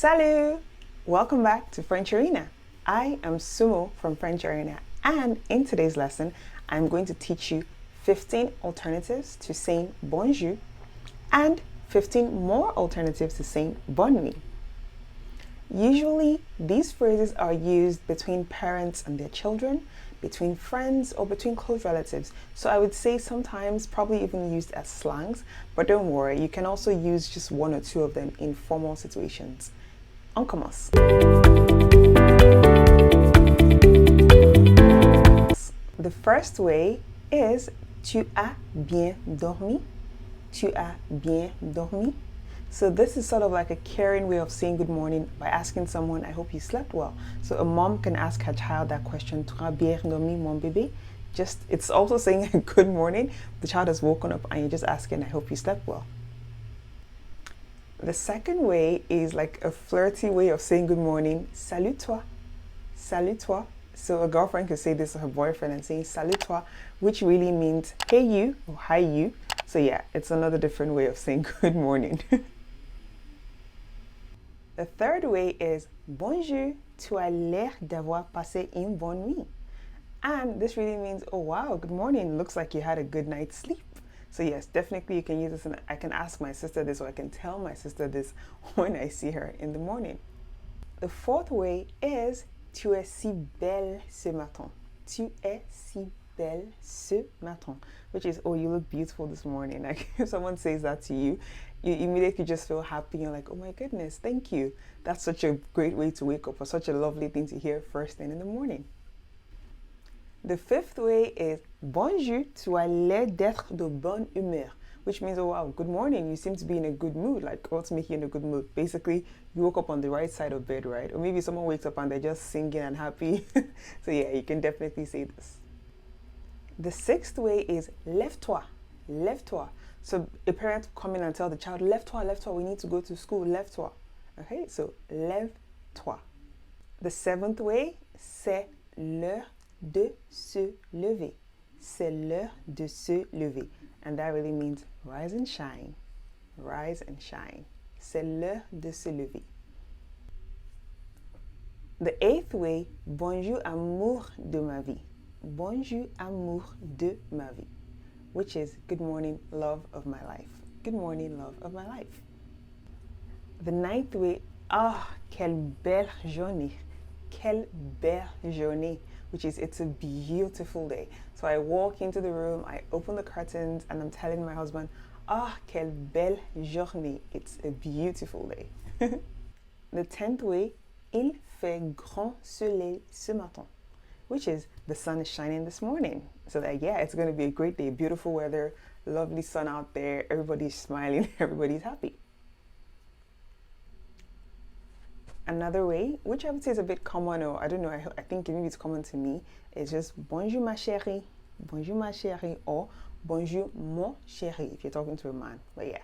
Salut! Welcome back to FrenchArena. I am Sumo from FrenchArena, and in today's lesson, I'm going to teach you 15 alternatives to saying bonjour and 15 more alternatives to saying bonne nuit. Usually, these phrases are used between parents and their children, between friends, or between close relatives. So I would say sometimes probably even used as slangs, but don't worry, you can also use just one or two of them in formal situations. On commence. The first way is tu as bien dormi. Tu as bien dormi. So this is sort of like a caring way of saying good morning by asking someone, I hope you slept well. So a mom can ask her child that question, tu as bien dormi, mon bébé? It's also saying good morning. The child has woken up and you're just asking, I hope you slept well. The second way is like a flirty way of saying good morning, salut toi, salut toi. So a girlfriend could say this to her boyfriend and saying salut toi, which really means hey you or hi you. So yeah, it's another different way of saying good morning. The third way is bonjour, tu as l'air d'avoir passé une bonne nuit. And this really means, oh wow, good morning, looks like you had a good night's sleep. So yes, definitely you can use this, and I can ask my sister this, or I can tell my sister this when I see her in the morning. The fourth way is tu es si belle ce matin. Tu es si belle ce matin, which is, oh, you look beautiful this morning. Like if someone says that to you, you immediately just feel happy. You're like, oh my goodness, thank you. That's such a great way to wake up, or such a lovely thing to hear first thing in the morning. The fifth way is bonjour, tu as l'air d'être de bonne humeur, which means, oh wow, good morning, you seem to be in a good mood. Like, what's making you in a good mood? Basically, you woke up on the right side of bed, right? Or maybe someone wakes up and they're just singing and happy. So yeah, you can definitely say this. The sixth way is lève-toi, lève-toi. So a parent will come in and tell the child, lève-toi, lève-toi, we need to go to school, lève-toi. Okay, so lève-toi. The seventh way, c'est l'heure de se lever. C'est l'heure de se lever. And that really means rise and shine. Rise and shine. C'est l'heure de se lever. The eighth way, bonjour amour de ma vie. Bonjour amour de ma vie, which is good morning, love of my life. Good morning, love of my life. The ninth way, ah, quelle belle journée. Quelle belle journée, which is it's a beautiful day. So I walk into the room, I open the curtains, and I'm telling my husband, ah, quelle belle journée. It's a beautiful day. The 10th way, il fait grand soleil ce matin, which is the sun is shining this morning. So that, yeah, it's going to be a great day, beautiful weather, lovely sun out there, everybody's smiling, everybody's happy. Another way, which I would say is a bit common, or I don't know, I think maybe it's common to me, is just bonjour ma chérie, or bonjour mon chéri if you're talking to a man. But yeah.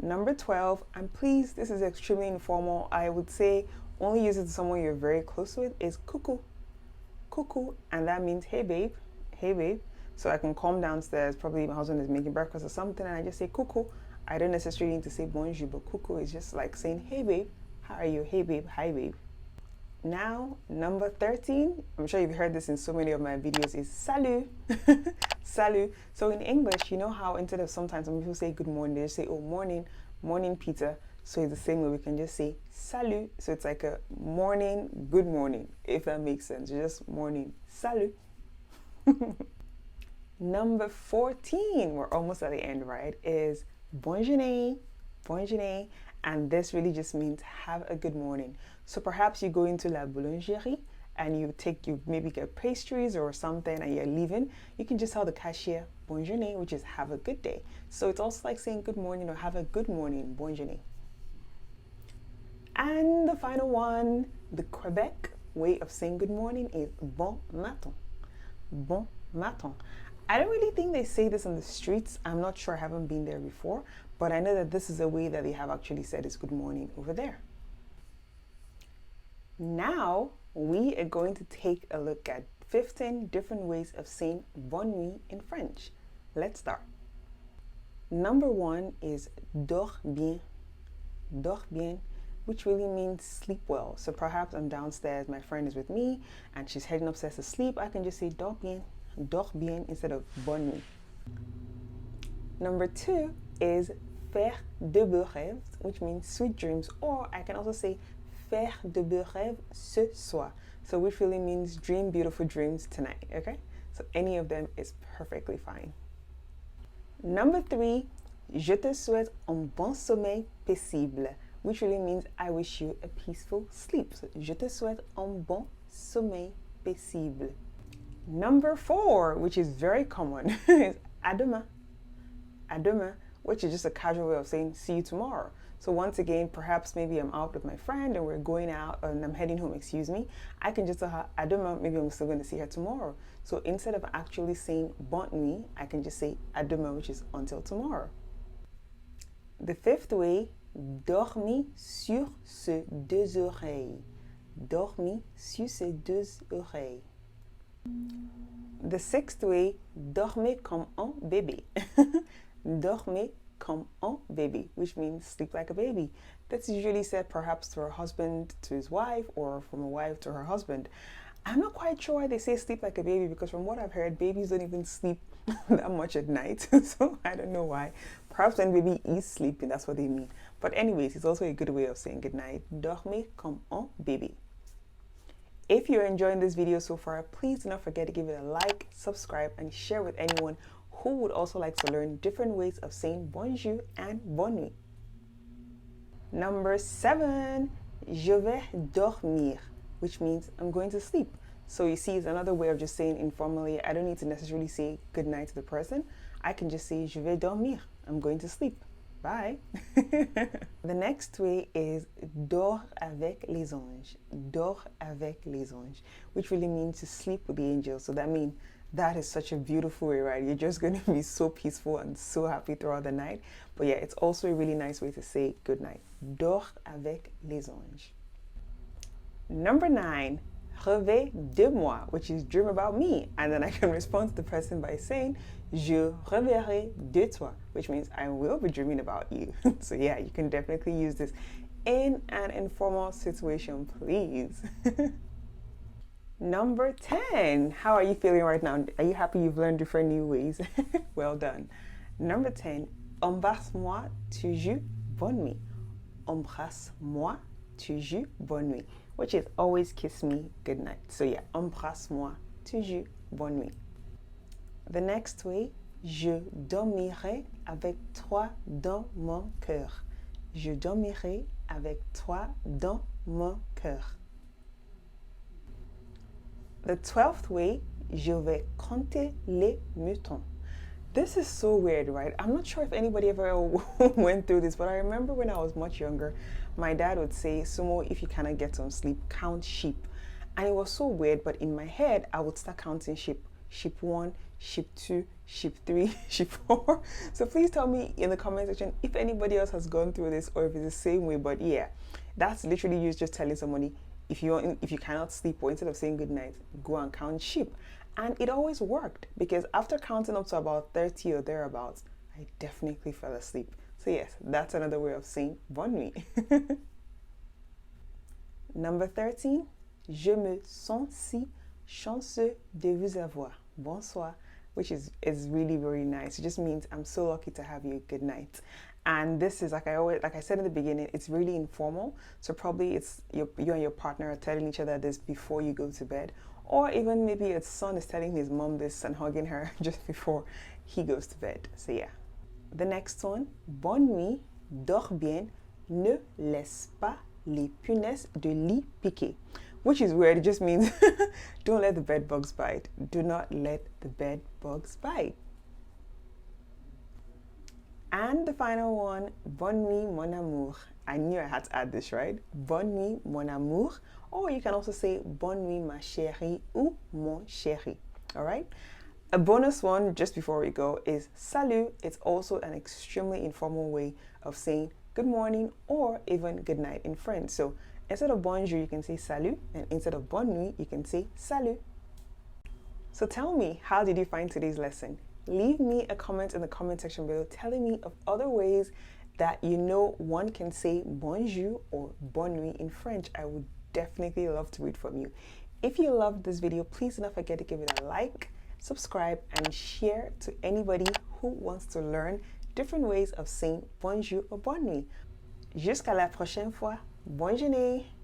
Number 12, and please, this is extremely informal. I would say only use it to someone you're very close with, is cuckoo. Cuckoo, and that means hey babe, hey babe. So I can come downstairs, probably my husband is making breakfast or something, and I just say cuckoo. I don't necessarily need to say bonjour, but cuckoo is just like saying, hey babe, how are you? Hey babe, hi babe. Now, number 13, I'm sure you've heard this in so many of my videos, is salut. Salut. So in English, you know how instead of sometimes when people say good morning, they just say, oh, morning, morning Peter. So it's the same way we can just say salut. So it's like a morning, good morning, if that makes sense. Just morning, salut. Number 14, we're almost at the end, right, is bonne journée, bonne journée, and this really just means have a good morning. So perhaps you go into la boulangerie and you maybe get pastries or something and you're leaving. You can just tell the cashier bonne journée, which is have a good day. So it's also like saying good morning or have a good morning, bonne journée. And the final one, the Quebec way of saying good morning is bon matin. Bon matin. I don't really think they say this on the streets. I'm not sure, I haven't been there before, but I know that this is a way that they have actually said is good morning over there. Now, we are going to take a look at 15 different ways of saying bonne nuit in French. Let's start. Number 1 is dors bien. dors bien, which really means sleep well. So perhaps I'm downstairs, my friend is with me, and she's heading upstairs to sleep. I can just say dors bien instead of bonne nuit. Number 2 is faire de beaux rêves, which means sweet dreams, or I can also say faire de beaux rêves ce soir. So which really means dream beautiful dreams tonight, okay? So any of them is perfectly fine. Number 3, je te souhaite un bon sommeil paisible, which really means I wish you a peaceful sleep. So je te souhaite un bon sommeil paisible. Number 4, which is very common, is à demain. À demain, which is just a casual way of saying see you tomorrow. So once again, perhaps maybe I'm out with my friend and we're going out and I'm heading home, excuse me. I can just tell her, à demain, maybe I'm still going to see her tomorrow. So instead of actually saying bonne nuit, I can just say à demain, which is until tomorrow. The 5th way, dormis sur ses deux oreilles. Dormis sur ses deux oreilles. The 6th way, dormez comme un bébé. Dormez comme un bébé, which means sleep like a baby. That's usually said perhaps to a husband to his wife or from a wife to her husband. I'm not quite sure why they say sleep like a baby, because from what I've heard, babies don't even sleep that much at night. So I don't know why. Perhaps when baby is sleeping, that's what they mean. But anyways, it's also a good way of saying good night. Dormez comme un bébé. If you're enjoying this video so far, please do not forget to give it a like, subscribe, and share with anyone who would also like to learn different ways of saying bonjour and bonne nuit. Number 7, je vais dormir, which means I'm going to sleep. So you see, it's another way of just saying informally, I don't need to necessarily say good night to the person. I can just say je vais dormir, I'm going to sleep. Bye. The next way is dors avec les anges. Dors avec les anges, which really means to sleep with the angels. So that means that is such a beautiful way, right? You're just going to be so peaceful and so happy throughout the night. But yeah, it's also a really nice way to say good night. Dors avec les anges. Number 9, rêver de moi, which is dream about me. And then I can respond to the person by saying, je rêverai de toi, which means I will be dreaming about you. So yeah, you can definitely use this in an informal situation, please. Number 10, how are you feeling right now? Are you happy you've learned different new ways? Well done. Number 10, embrasse-moi, tu joues bonne nuit. Embrasse-moi, tu joues bonne nuit, which is always kiss me good night. So yeah, embrasse-moi, tu joues bonne nuit. The next way, je dormirai avec toi dans mon cœur. Je dormirai avec toi dans mon cœur. The 12th way, je vais compter les moutons. This is so weird, right? I'm not sure if anybody ever went through this, but I remember when I was much younger, my dad would say, Sumo, if you cannot get some sleep, count sheep. And it was so weird, but in my head, I would start counting sheep. Sheep 1, sheep 2, sheep 3, sheep 4. So please tell me in the comment section if anybody else has gone through this or if it's the same way. But yeah, that's literally you just telling somebody, if you cannot sleep, or instead of saying good night, go and count sheep. And it always worked, because after counting up to about 30 or thereabouts, I definitely fell asleep. So yes, that's another way of saying bonne nuit. Number 13, je me sens si chanceux de vous avoir. Bonsoir, which is really, really nice. It just means I'm so lucky to have you. Good night. And this is like I said in the beginning, it's really informal. So probably it's you and your partner are telling each other this before you go to bed, or even maybe a son is telling his mom this and hugging her just before he goes to bed. So yeah. The next one, bonne nuit, dors bien, ne laisse pas les punaises de lit piquer, which is weird. It just means don't let the bed bugs bite. Do not let the bed bugs bite. And the final one, bonne nuit, mon amour. I knew I had to add this, right? Bonne nuit, mon amour. Or you can also say bonne nuit, ma chérie, ou mon chéri. All right? A bonus one, just before we go, is salut. It's also an extremely informal way of saying good morning or even good night in French. So instead of bonjour, you can say salut. And instead of bonne nuit, you can say salut. So tell me, how did you find today's lesson? Leave me a comment in the comment section below telling me of other ways that you know one can say bonjour or bonne nuit in French. I would definitely love to read from you. If you loved this video, please do not forget to give it a like, subscribe, and share to anybody who wants to learn different ways of saying bonjour or bonne nuit. Jusqu'à la prochaine fois. Bonne journée!